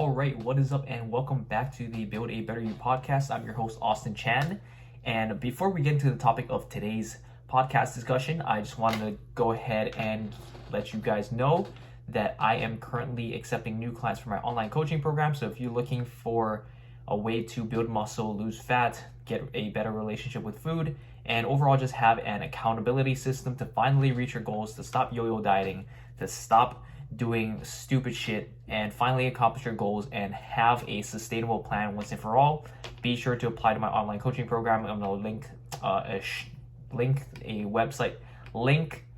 All right, what is up, and welcome back to the Build a Better You podcast. I'm your host, Austin Chan. And before we get into the topic of today's podcast discussion, I just wanted to go ahead and let you guys know that I am currently accepting new clients for my online coaching program. So if you're looking for a way to build muscle, lose fat, get a better relationship with food, and overall just have an accountability system to finally reach your goals, to stop yo-yo dieting, to stop doing stupid shit, and finally accomplish your goals and have a sustainable plan once and for all, be sure to apply to my online coaching program. I'm going to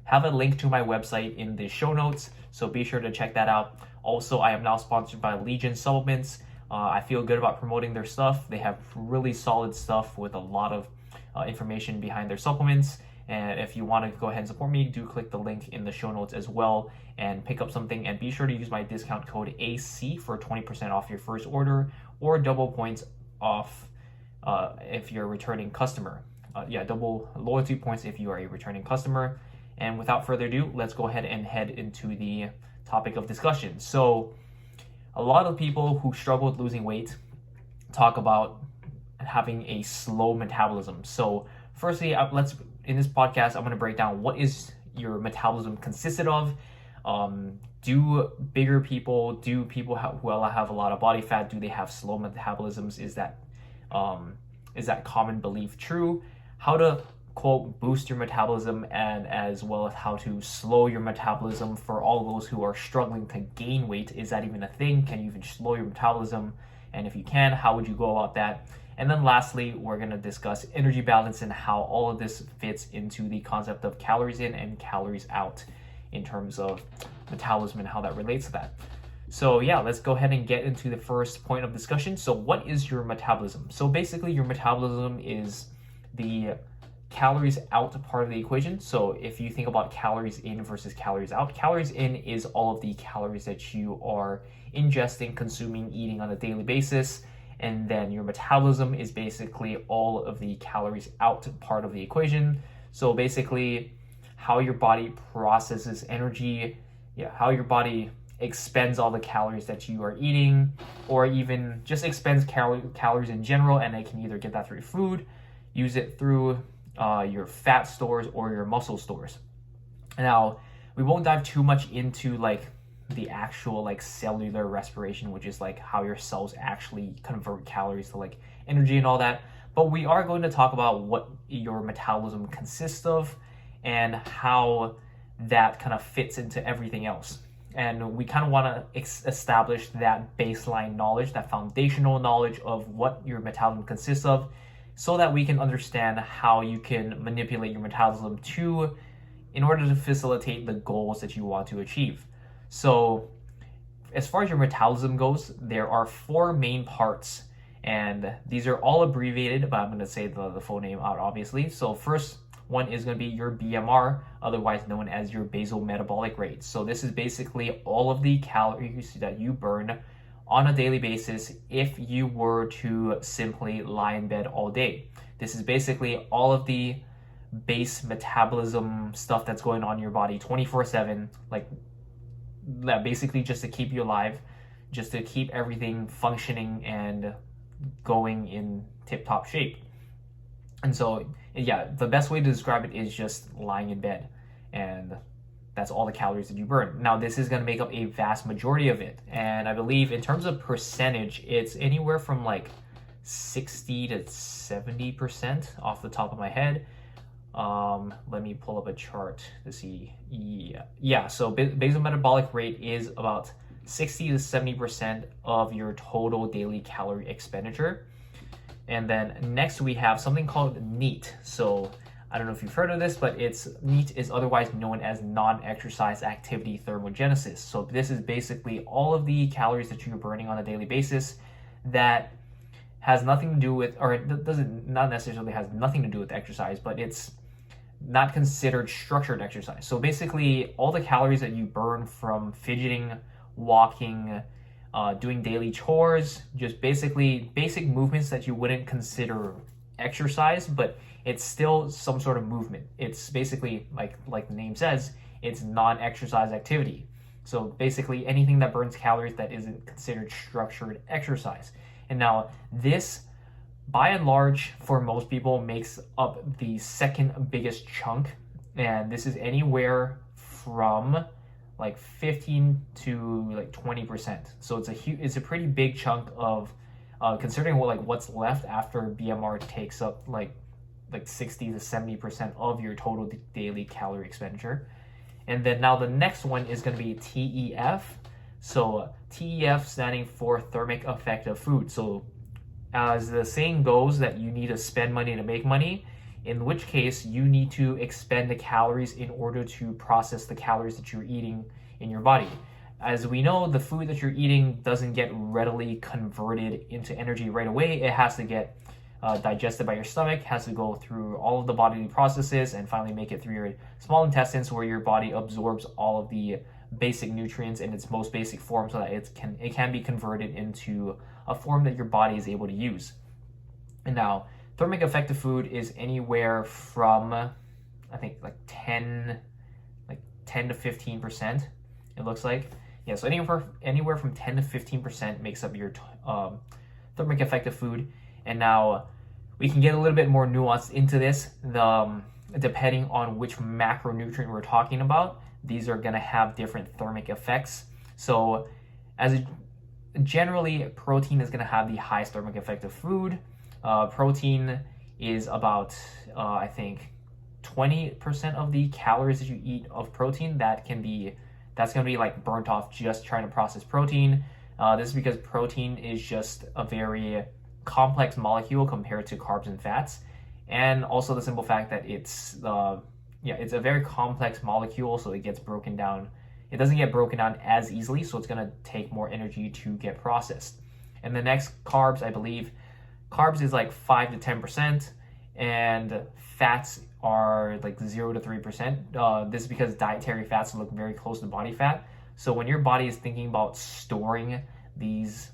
have a link to my website in the show notes, so be sure to check that out. Also, I am now sponsored by Legion Supplements. I feel good about promoting their stuff. They have really solid stuff with a lot of information behind their supplements. And if you want to go ahead and support me, do click the link in the show notes as well and pick up something. And be sure to use my discount code AC for 20% off your first order, or double points off if you're a returning customer. Double loyalty points if you are a returning customer. And without further ado, let's go ahead and head into the topic of discussion. So a lot of people who struggle with losing weight talk about having a slow metabolism. So firstly, in this podcast, I'm going to break down what is your metabolism consisted of. Do bigger people, do people who have a lot of body fat, do they have slow metabolisms? Is that common belief true? How to, quote, boost your metabolism, and as well as how to slow your metabolism for all those who are struggling to gain weight. Is that even a thing? Can you even slow your metabolism? And if you can, how would you go about that? And then lastly, we're going to discuss energy balance and how all of this fits into the concept of calories in and calories out in terms of metabolism and how that relates to that. So yeah, let's go ahead and get into the first point of discussion. So what is your metabolism? So basically your metabolism is the calories out part of the equation. So if you think about calories in versus calories out, calories in is all of the calories that you are ingesting, consuming, eating on a daily basis. And then your metabolism is basically all of the calories out part of the equation. So basically how your body processes energy, how your body expends all the calories that you are eating, or even just expends calories in general, and they can either get that through food, use it through your fat stores or your muscle stores. Now, we won't dive too much into the actual cellular respiration, which is how your cells actually convert calories to energy and all that, but we are going to talk about what your metabolism consists of and how that kind of fits into everything else. And we kind of want to establish that baseline knowledge, that foundational knowledge of what your metabolism consists of, so that we can understand how you can manipulate your metabolism in order to facilitate the goals that you want to achieve. So as far as your metabolism goes, there are 4 main parts, and these are all abbreviated, but I'm going to say the full name out, obviously. So first one is going to be your BMR, otherwise known as your basal metabolic rate. So this is basically all of the calories that you burn on a daily basis if you were to simply lie in bed all day. This is basically all of the base metabolism stuff that's going on in your body 24/7, basically just to keep you alive, just to keep everything functioning and going in tip-top shape. And so, the best way to describe it is just lying in bed, and that's all the calories that you burn. Now, this is going to make up a vast majority of it, and I believe in terms of percentage, it's anywhere from 60 to 70% off the top of my head. Let me pull up a chart to see. So basal metabolic rate is about 60 to 70% of your total daily calorie expenditure. And then next we have something called NEAT. So I don't know if you've heard of this, but NEAT is otherwise known as non-exercise activity thermogenesis. So this is basically all of the calories that you're burning on a daily basis that has nothing to do with, or it doesn't, not necessarily has nothing to do with exercise, but it's not considered structured exercise. So basically all the calories that you burn from fidgeting, walking, doing daily chores, just basically basic movements that you wouldn't consider exercise, but it's still some sort of movement. It's basically, like the name says, it's non-exercise activity. So basically anything that burns calories that isn't considered structured exercise. And now this, by and large, for most people, makes up the second biggest chunk. And this is anywhere from like 15 to like 20%. So it's a pretty big chunk of considering what's left after BMR takes up like 60 to 70% of your total daily calorie expenditure. And then now the next one is going to be TEF. So TEF standing for thermic effect of food. So as the saying goes, that you need to spend money to make money, in which case you need to expend the calories in order to process the calories that you're eating in your body. As we know, the food that you're eating doesn't get readily converted into energy right away. It has to get digested by your stomach, has to go through all of the bodily processes, and finally make it through your small intestines, where your body absorbs all of the basic nutrients in its most basic form, so that it can be converted into a form that your body is able to use. And now, thermic effect of food is anywhere from, I think, like 10 to 15%. It looks like, yeah. So anywhere from 10 to 15% makes up your thermic effect of food. And now we can get a little bit more nuanced into this. Depending on which macronutrient we're talking about, these are going to have different thermic effects. So generally, protein is going to have the highest thermic effect of food. Protein is about, I think, 20% of the calories that you eat of protein. That's going to be like burnt off just trying to process protein. This is because protein is just a very complex molecule compared to carbs and fats, and also the simple fact that it's a very complex molecule, so it gets broken down. It doesn't get broken down as easily, so it's going to take more energy to get processed. And the next, carbs, I believe, carbs is like 5 to 10%, and fats are like 0 to 3%. This is because dietary fats look very close to body fat. So when your body is thinking about storing these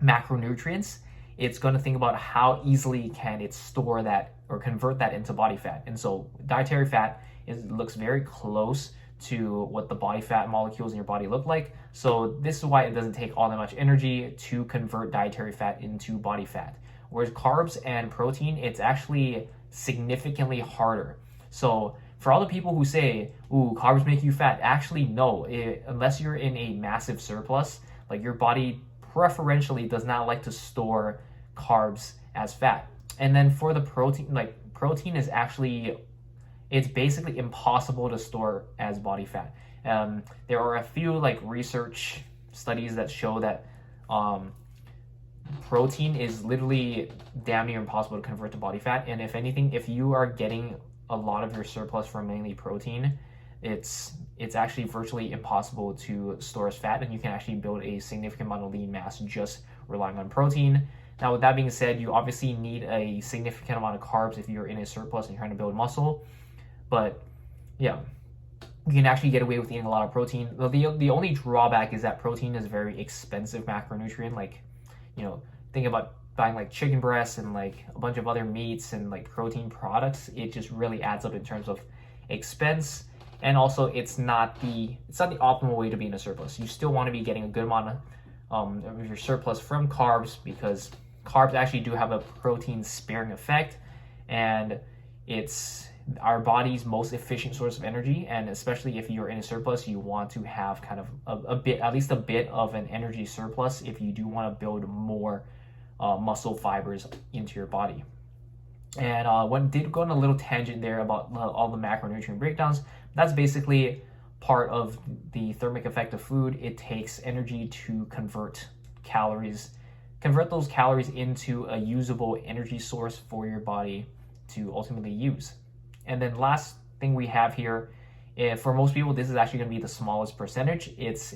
macronutrients, it's going to think about how easily can it store that or convert that into body fat. And so dietary fat looks very close to what the body fat molecules in your body look like. So this is why it doesn't take all that much energy to convert dietary fat into body fat. Whereas carbs and protein, it's actually significantly harder. So for all the people who say, ooh, carbs make you fat, actually no, unless you're in a massive surplus, like your body preferentially does not like to store carbs as fat. And then for the protein, like protein is actually, it's basically impossible to store as body fat. There are a few like research studies that show that protein is literally damn near impossible to convert to body fat. And if anything, if you are getting a lot of your surplus from mainly protein, it's actually virtually impossible to store as fat, and you can actually build a significant amount of lean mass just relying on protein. Now, with that being said, you obviously need a significant amount of carbs if you're in a surplus and you're trying to build muscle. But yeah, you can actually get away with eating a lot of protein. The only drawback is that protein is a very expensive macronutrient. Like, think about buying like chicken breasts and like a bunch of other meats and like protein products. It just really adds up in terms of expense. And also, it's not the optimal way to be in a surplus. You still want to be getting a good amount of your surplus from carbs, because carbs actually do have a protein sparing effect, and it's our body's most efficient source of energy. And especially if you're in a surplus, you want to have kind of at least a bit of an energy surplus if you do want to build more muscle fibers into your body. And did go on a little tangent there about all the macronutrient breakdowns. That's basically part of the thermic effect of food. It takes energy to convert those calories into a usable energy source for your body to ultimately use. And then last thing we have here, for most people, this is actually going to be the smallest percentage. It's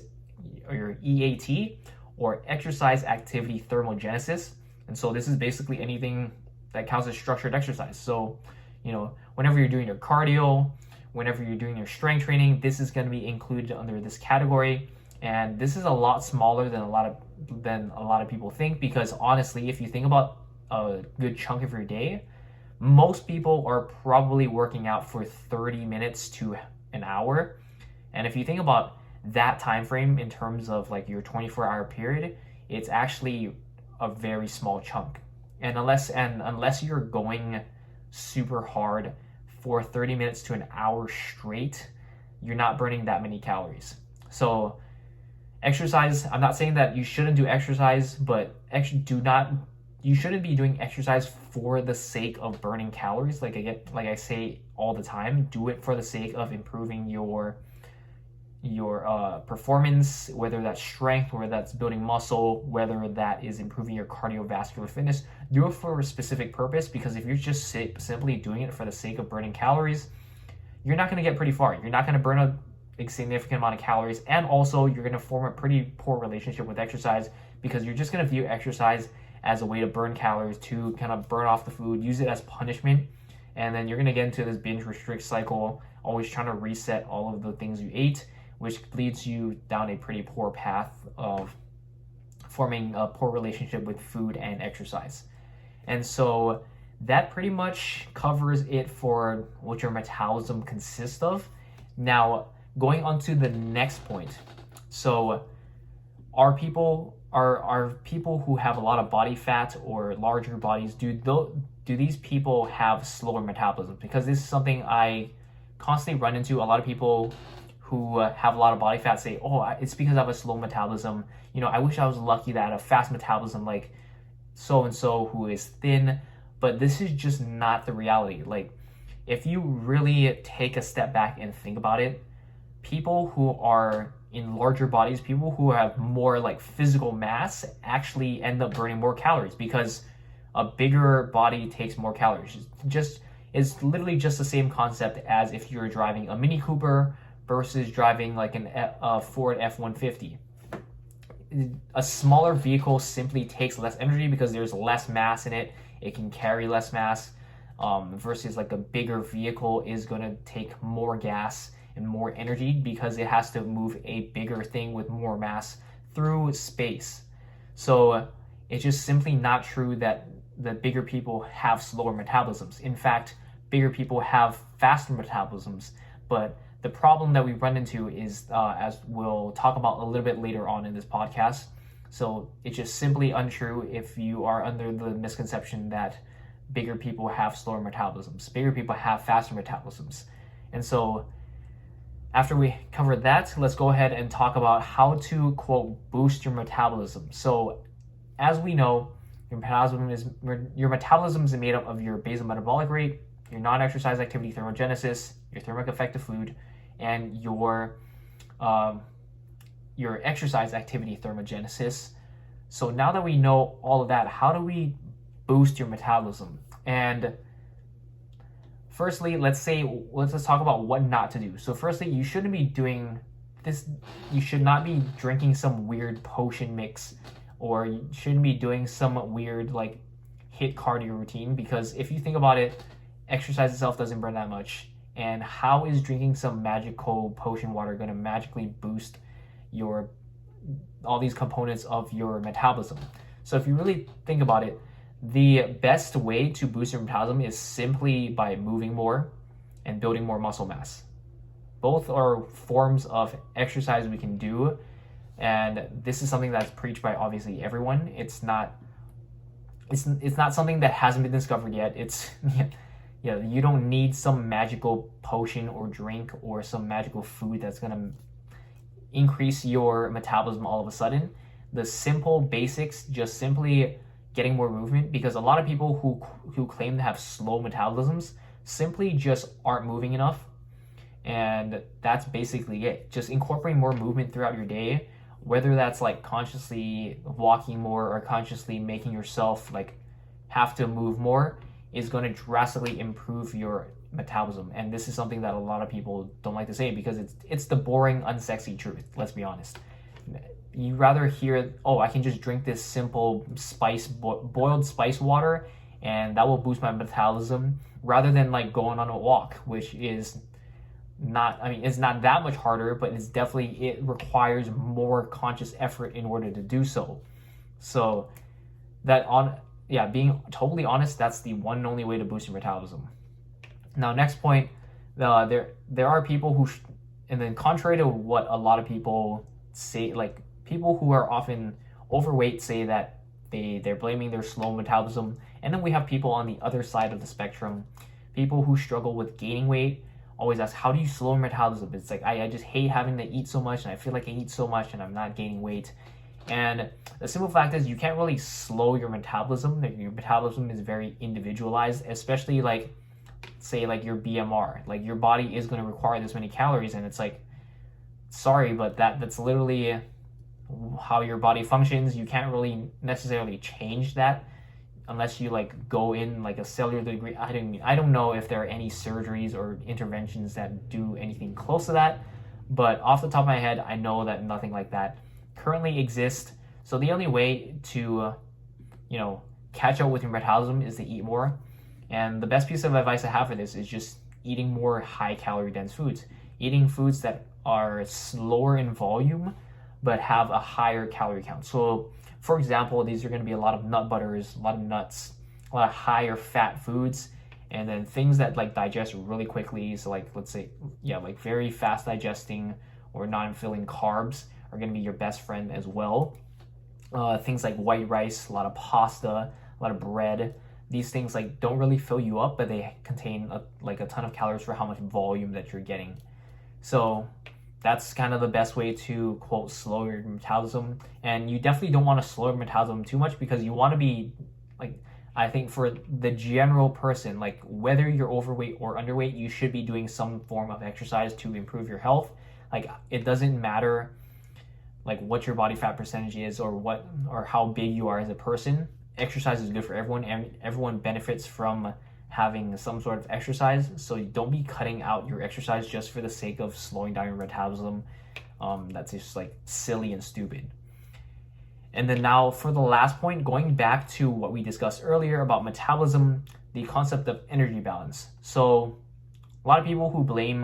your EAT, or exercise activity thermogenesis. And so this is basically anything that counts as structured exercise. So, whenever you're doing your cardio, whenever you're doing your strength training, this is going to be included under this category. And this is a lot smaller than a lot of people think, because honestly, if you think about a good chunk of your day, most people are probably working out for 30 minutes to an hour. And if you think about that time frame in terms of like your 24-hour period, it's actually a very small chunk. And unless you're going super hard for 30 minutes to an hour straight, you're not burning that many calories. So exercise, I'm not saying that you shouldn't do exercise, but you shouldn't be doing exercise for the sake of burning calories. Like I say all the time, do it for the sake of improving your performance, whether that's strength, whether that's building muscle, whether that is improving your cardiovascular fitness. Do it for a specific purpose, because if you're just simply doing it for the sake of burning calories, you're not going to get pretty far. You're not going to burn a significant amount of calories, and also you're going to form a pretty poor relationship with exercise, because you're just going to view exercise as a way to burn calories, to kind of burn off the food, use it as punishment, and then you're going to get into this binge restrict cycle, always trying to reset all of the things you ate, which leads you down a pretty poor path of forming a poor relationship with food and exercise. And so that pretty much covers it for what your metabolism consists of. Now, going on to the next point. So are people who have a lot of body fat or larger bodies, do these people have slower metabolism? Because this is something I constantly run into. A lot of people who have a lot of body fat say, oh, it's because I have a slow metabolism. I wish I was lucky that I had a fast metabolism like so-and-so who is thin. But this is just not the reality. Like, if you really take a step back and think about it, people who are in larger bodies, people who have more like physical mass, actually end up burning more calories, because a bigger body takes more calories. It's literally just the same concept as if you're driving a Mini Cooper versus driving like a Ford F-150. A smaller vehicle simply takes less energy because there's less mass in it. It can carry less mass, versus like a bigger vehicle is going to take more gas and more energy because it has to move a bigger thing with more mass through space. So it's just simply not true that the bigger people have slower metabolisms. In fact, bigger people have faster metabolisms. But the problem that we run into is, as we'll talk about a little bit later on in this podcast, so it's just simply untrue if you are under the misconception that bigger people have slower metabolisms. Bigger people have faster metabolisms. And so after we cover that, let's go ahead and talk about how to, quote, boost your metabolism. So as we know, your metabolism is made up of your basal metabolic rate, your non-exercise activity thermogenesis, your thermic effective food, and your exercise activity thermogenesis. So now that we know all of that, how do we boost your metabolism? And firstly, let's talk about what not to do. So firstly, you shouldn't be doing this. You should not be drinking some weird potion mix, or you shouldn't be doing some weird like HIIT cardio routine, because if you think about it, exercise itself doesn't burn that much. And how is drinking some magical potion water going to magically boost all these components of your metabolism? So if you really think about it, the best way to boost your metabolism is simply by moving more and building more muscle mass. Both are forms of exercise we can do, and this is something that's preached by obviously everyone. It's not something that hasn't been discovered yet. You don't need some magical potion or drink or some magical food that's going to increase your metabolism all of a sudden. The simple basics, just simply getting more movement, because a lot of people who claim to have slow metabolisms simply just aren't moving enough. And that's basically it. Just incorporating more movement throughout your day, whether that's like consciously walking more or consciously making yourself like have to move more, is going to drastically improve your metabolism. And this is something that a lot of people don't like to say, because it's the boring, unsexy truth. Let's be honest. You rather hear, oh, I can just drink this simple boiled spice water and that will boost my metabolism, rather than like going on a walk, which is not, it's not that much harder, but it requires more conscious effort in order to do so. So being totally honest, that's the one and only way to boost your metabolism. Now, next point, there are people then contrary to what a lot of people say, like people who are often overweight say that they're blaming their slow metabolism. And then we have people on the other side of the spectrum, people who struggle with gaining weight, always ask, how do you slow your metabolism? It's like, I just hate having to eat so much, and I feel like I eat so much and I'm not gaining weight. And the simple fact is, you can't really slow your metabolism. Your metabolism is very individualized, especially like, say like your BMR. Like your body is going to require this many calories, and it's like, sorry, but that's literally how your body functions. You can't really necessarily change that unless you like go in like a cellular degree. I don't know if there are any surgeries or interventions that do anything close to that, but off the top of my head, I know that nothing like that currently exists. So the only way to, catch up with your metabolism is to eat more. And the best piece of advice I have for this is just eating more high calorie dense foods, eating foods that are slower in volume but have a higher calorie count. So for example, these are going to be a lot of nut butters, a lot of nuts, a lot of higher fat foods, and then things that like digest really quickly. So like, let's say, like very fast digesting or non-filling carbs are going to be your best friend as well. Things like white rice, a lot of pasta, a lot of bread. These things like don't really fill you up, but they contain a ton of calories for how much volume that you're getting. So that's kind of the best way to, quote, slow your metabolism. And you definitely don't want to slow your metabolism too much, because you want to be, like, I think for the general person, like whether you're overweight or underweight, you should be doing some form of exercise to improve your health. Like it doesn't matter like what your body fat percentage is or how big you are as a person. Exercise is good for everyone, and everyone benefits from having some sort of exercise. So don't be cutting out your exercise just for the sake of slowing down your metabolism. That's just like silly and stupid. And then now for the last point, going back to what we discussed earlier about metabolism, the concept of energy balance. So a lot of people who blame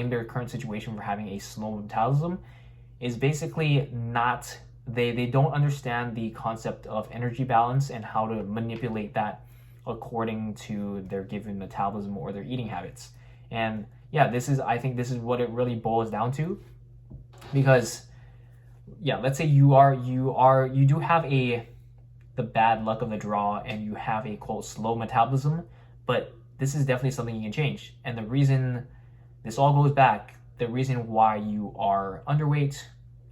their current situation for having a slow metabolism is basically not, they don't understand the concept of energy balance and how to manipulate that according to their given metabolism or their eating habits. And I think this is what it really boils down to, because let's say you do have the bad luck of the draw and you have a, quote, slow metabolism, but this is definitely something you can change. And the reason this all goes back, the reason why you are underweight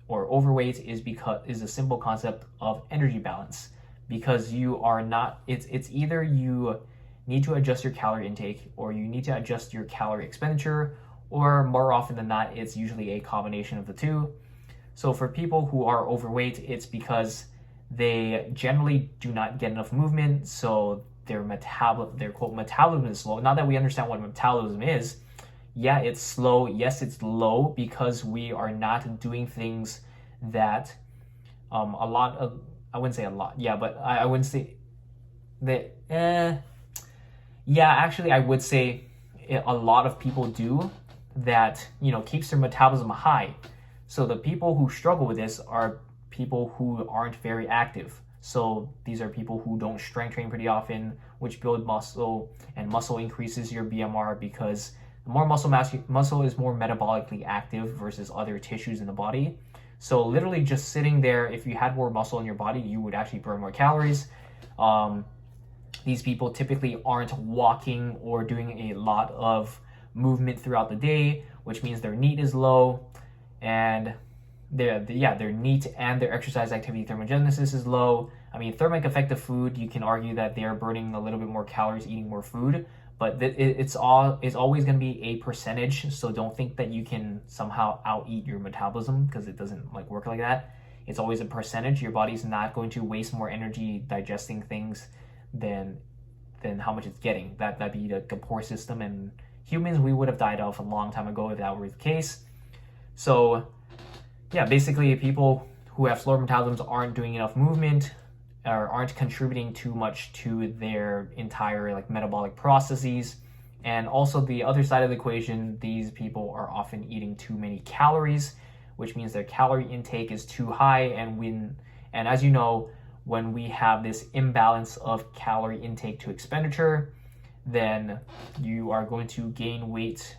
or overweight is the simple concept of energy balance. Because you are not, it's either you need to adjust your calorie intake or you need to adjust your calorie expenditure, or more often than not, it's usually a combination of the two. So for people who are overweight, it's because they generally do not get enough movement, so their quote metabolism is slow. Not that we understand what metabolism is. Yeah, it's slow. Yes, it's low because we are not doing things that I wouldn't say a lot. Yeah, but I wouldn't say that. Actually, I would say a lot of people do that, keeps their metabolism high. So the people who struggle with this are people who aren't very active. So these are people who don't strength train pretty often, which build muscle, and muscle increases your BMR because the more muscle is more metabolically active versus other tissues in the body. So literally just sitting there, if you had more muscle in your body, you would actually burn more calories. These people typically aren't walking or doing a lot of movement throughout the day, which means their NEAT is low, and their NEAT and their exercise activity thermogenesis is low. I mean, thermic effective food, you can argue that they are burning a little bit more calories eating more food, but it's always going to be a percentage. So don't think that you can somehow out-eat your metabolism, because it doesn't work like that. It's always a percentage. Your body's not going to waste more energy digesting things than how much it's getting. That'd be a poor system, and humans, we would have died off a long time ago if that were the case. So basically people who have slower metabolisms aren't doing enough movement or aren't contributing too much to their entire metabolic processes. And also the other side of the equation, these people are often eating too many calories, which means their calorie intake is too high. And as you know, when we have this imbalance of calorie intake to expenditure, then you are going to gain weight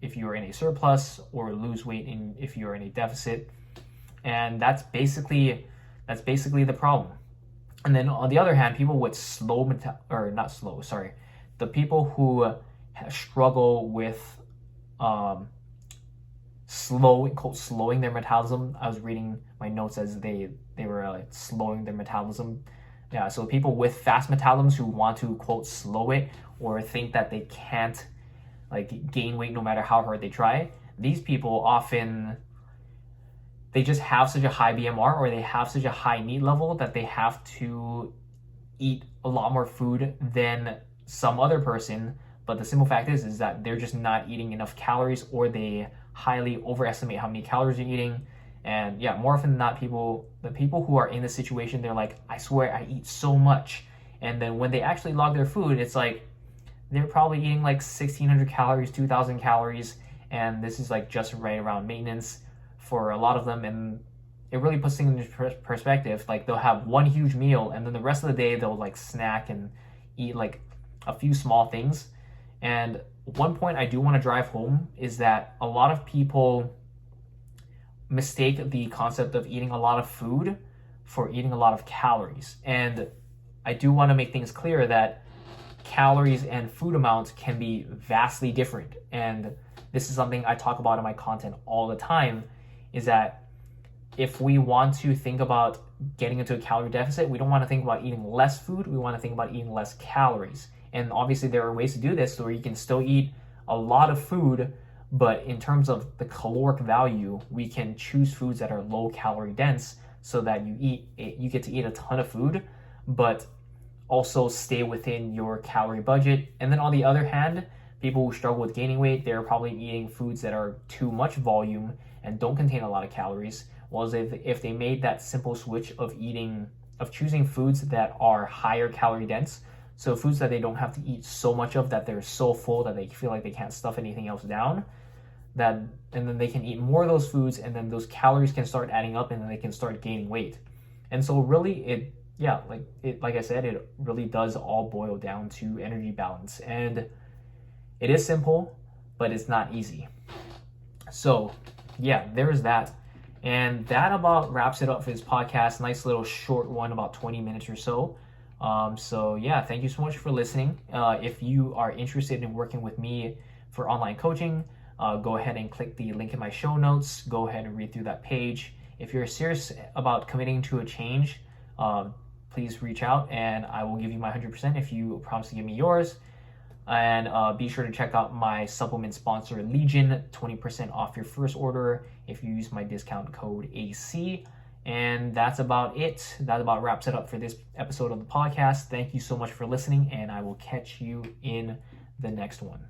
if you're in a surplus, or lose weight if you're in a deficit. And that's basically the problem. And then on the other hand, people with the people who struggle with slowing their metabolism. I was reading my notes as they were like slowing their metabolism. Yeah, so people with fast metabolisms who want to quote slow it, or think that they can't like gain weight no matter how hard they try. These people often, they just have such a high BMR, or they have such a high need level that they have to eat a lot more food than some other person. But the simple fact is that they're just not eating enough calories, or they highly overestimate how many calories you're eating. And yeah, more often than not, the people who are in this situation, they're like, I swear I eat so much. And then when they actually log their food, it's like they're probably eating like 1,600 calories, 2,000 calories. And this is like just right around maintenance for a lot of them. And it really puts things into perspective. Like they'll have one huge meal, and then the rest of the day they'll like snack and eat like a few small things. And one point I do want to drive home is that a lot of people mistake the concept of eating a lot of food for eating a lot of calories. And I do want to make things clear that calories and food amounts can be vastly different. And this is something I talk about in my content all the time, is that if we want to think about getting into a calorie deficit, we don't want to think about eating less food. We want to think about eating less calories. And obviously there are ways to do this where you can still eat a lot of food, but in terms of the caloric value, we can choose foods that are low calorie dense, so that you get to eat a ton of food, but also stay within your calorie budget. And then on the other hand, people who struggle with gaining weight, they're probably eating foods that are too much volume and don't contain a lot of calories. Whereas if they made that simple switch of choosing foods that are higher calorie dense, so foods that they don't have to eat so much of that they're so full that they feel like they can't stuff anything else down, and then they can eat more of those foods, and then those calories can start adding up, and then they can start gaining weight. And so really like I said, it really does all boil down to energy balance. And it is simple, but it's not easy. So yeah, there's that. And that about wraps it up for this podcast. Nice little short one, about 20 minutes or so. So yeah, thank you so much for listening. If you are interested in working with me for online coaching, go ahead and click the link in my show notes. Go ahead and read through that page. If you're serious about committing to a change, please reach out and I will give you my 100% if you promise to give me yours. And be sure to check out my supplement sponsor, Legion, 20% off your first order if you use my discount code AC. And that's about it. That about wraps it up for this episode of the podcast. Thank you so much for listening, and I will catch you in the next one.